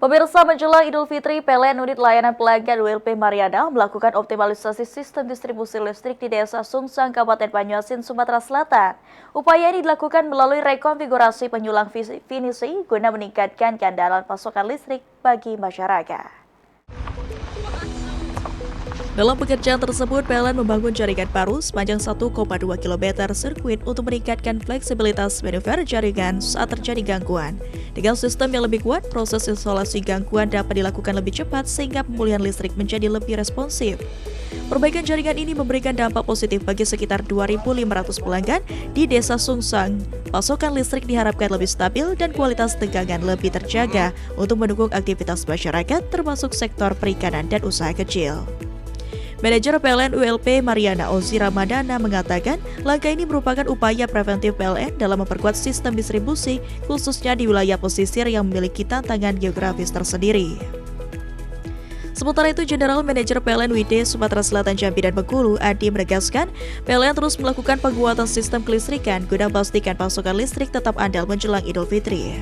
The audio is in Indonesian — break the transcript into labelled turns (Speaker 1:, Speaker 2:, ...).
Speaker 1: Pemirsa, menjelang Idul Fitri, PLN Unit Layanan Pelanggan ULP Mariana melakukan optimalisasi sistem distribusi listrik di Desa Sungsang, Kabupaten Banyuasin, Sumatera Selatan. Upaya ini dilakukan melalui rekonfigurasi penyulang finisi guna meningkatkan keandalan pasokan listrik bagi masyarakat. Dalam pekerjaan tersebut, PLN membangun jaringan baru sepanjang 1,2 km sirkuit untuk meningkatkan fleksibilitas manuver jaringan saat terjadi gangguan. Dengan sistem yang lebih kuat, proses isolasi gangguan dapat dilakukan lebih cepat sehingga pemulihan listrik menjadi lebih responsif. Perbaikan jaringan ini memberikan dampak positif bagi sekitar 2.500 pelanggan di Desa Sungsang. Pasokan listrik diharapkan lebih stabil dan kualitas tegangan lebih terjaga untuk mendukung aktivitas masyarakat termasuk sektor perikanan dan usaha kecil. Manajer PLN ULP Mariana Ozi Ramadana mengatakan langkah ini merupakan upaya preventif PLN dalam memperkuat sistem distribusi khususnya di wilayah pesisir yang memiliki tantangan geografis tersendiri. Sementara itu, General Manager PLN WD Sumatera Selatan, Jambi dan Bengkulu, Adi menegaskan PLN terus melakukan penguatan sistem kelistrikan guna memastikan pasokan listrik tetap andal menjelang Idul Fitri.